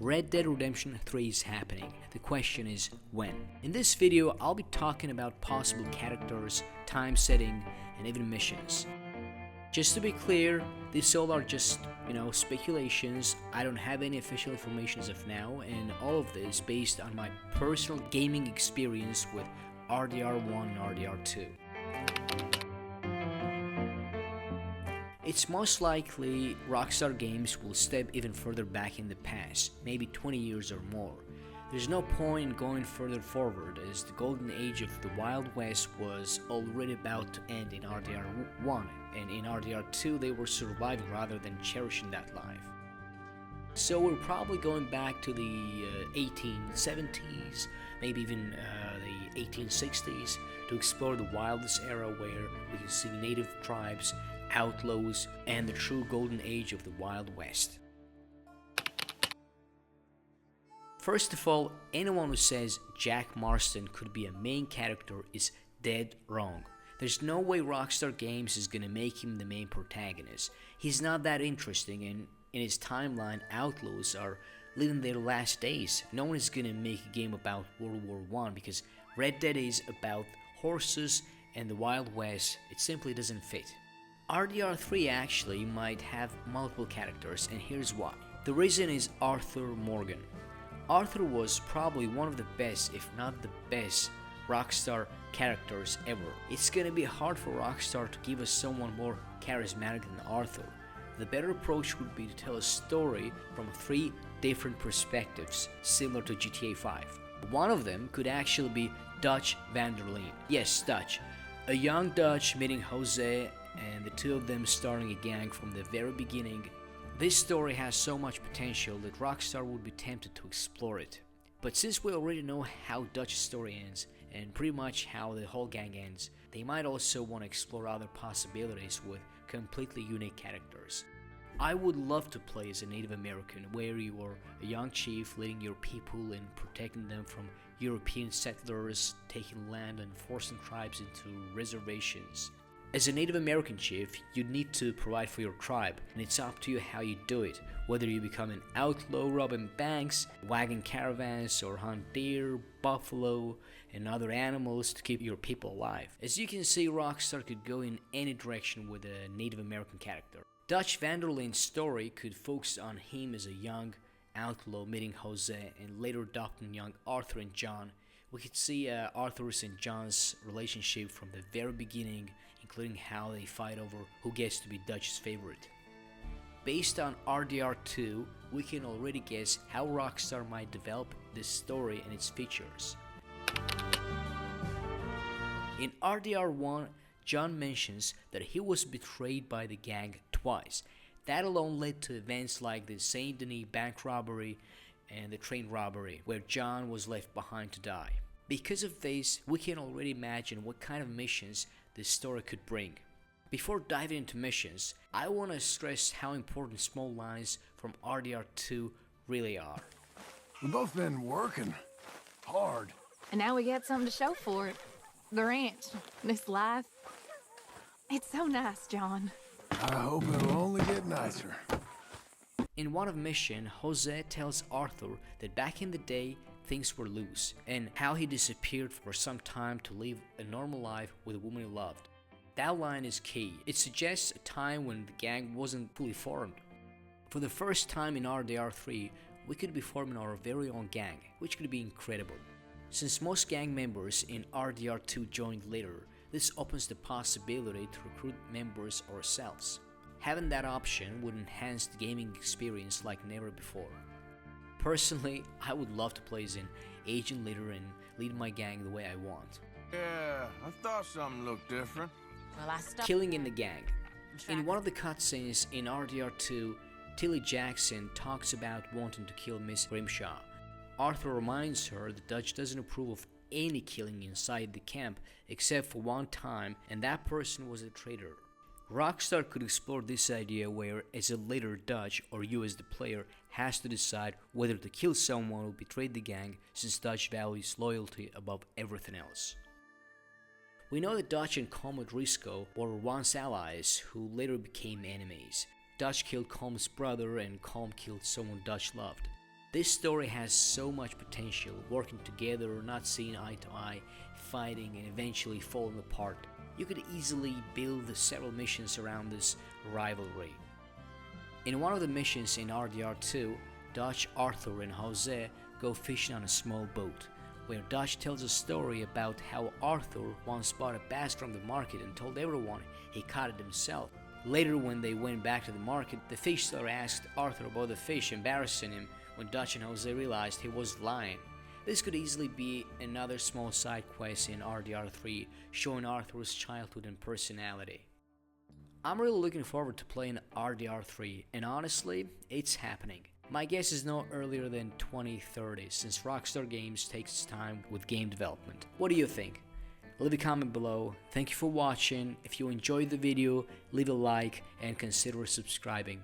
Red Dead Redemption 3 is happening. The question is when. In this video, I'll be talking about possible characters, time setting, and even missions. Just to be clear, these all are just, speculations. I don't have any official information as of now, and all of this based on my personal gaming experience with RDR1 and RDR2. It's most likely Rockstar Games will step even further back in the past, maybe 20 years or more. There's no point in going further forward, as the golden age of the Wild West was already about to end in RDR1, and in RDR2 they were surviving rather than cherishing that life. So we're probably going back to the 1870s, maybe even the 1860s, to explore the wildest era where we can see native tribes, outlaws, and the true golden age of the Wild West. First of all, anyone who says Jack Marston could be a main character is dead wrong. There's no way Rockstar Games is gonna make him the main protagonist. He's not that interesting, and in his timeline, outlaws are living their last days. No one is gonna make a game about World War I because Red Dead is about horses and the Wild West. It simply doesn't fit. RDR3 actually might have multiple characters, and here's why. The reason is Arthur Morgan. Arthur was probably one of the best, if not the best, Rockstar characters ever. It's gonna be hard for Rockstar to give us someone more charismatic than Arthur. The better approach would be to tell a story from 3 different perspectives, similar to GTA 5. One of them could actually be Dutch van der Linde. Yes, Dutch. A young Dutch meeting Jose, and the two of them starting a gang from the very beginning. This story has so much potential that Rockstar would be tempted to explore it. But since we already know how Dutch's story ends, and pretty much how the whole gang ends, they might also want to explore other possibilities with completely unique characters. I would love to play as a Native American, where you are a young chief leading your people and protecting them from European settlers taking land and forcing tribes into reservations. As a Native American chief, you need to provide for your tribe, and it's up to you how you do it, whether you become an outlaw robbing banks, wagging caravans, or hunt deer, buffalo, and other animals to keep your people alive. As you can see, Rockstar could go in any direction with a Native American character. Dutch van der Linde's story could focus on him as a young outlaw meeting Jose and later adopting young Arthur and John. We could see Arthur's and John's relationship from the very beginning, including how they fight over who gets to be Dutch's favorite. Based on RDR2, we can already guess how Rockstar might develop this story and its features. In RDR1, John mentions that he was betrayed by the gang twice. That alone led to events like the Saint Denis bank robbery and the train robbery, where John was left behind to die. Because of this, we can already imagine what kind of missions this story could bring. Before diving into missions, I want to stress how important small lines from RDR2 really are. We've both been working hard. And now we got something to show for it. The ranch, this life. It's so nice, John. I hope it'll only get nicer. In one of mission, Jose tells Arthur that back in the day, things were loose, and how he disappeared for some time to live a normal life with a woman he loved. That line is key. It suggests a time when the gang wasn't fully formed. For the first time in RDR3, we could be forming our very own gang, which could be incredible. Since most gang members in RDR2 joined later, this opens the possibility to recruit members ourselves. Having that option would enhance the gaming experience like never before. Personally, I would love to play as an agent leader and lead my gang the way I want. Yeah, I thought something looked different. Well, I stopped. Killing in the gang. In one of the cutscenes in RDR2, Tilly Jackson talks about wanting to kill Miss Grimshaw. Arthur reminds her that Dutch doesn't approve of any killing inside the camp except for one time, and that person was a traitor. Rockstar could explore this idea where, as a later Dutch, or you as the player, has to decide whether to kill someone who betrayed the gang, since Dutch values loyalty above everything else. We know that Dutch and Colm O'Driscoll were once allies who later became enemies. Dutch killed Colm's brother and Colm killed someone Dutch loved. This story has so much potential, working together, not seeing eye to eye, fighting and eventually falling apart. You could easily build several missions around this rivalry. In one of the missions in RDR2, Dutch, Arthur and Jose go fishing on a small boat, where Dutch tells a story about how Arthur once bought a bass from the market and told everyone he caught it himself. Later, when they went back to the market, the fish seller asked Arthur about the fish, embarrassing him when Dutch and Jose realized he was lying. This could easily be another small side quest in RDR3, showing Arthur's childhood and personality. I'm really looking forward to playing RDR3, and honestly, it's happening. My guess is no earlier than 2030, since Rockstar Games takes time with game development. What do you think? Leave a comment below. Thank you for watching. If you enjoyed the video, leave a like and consider subscribing.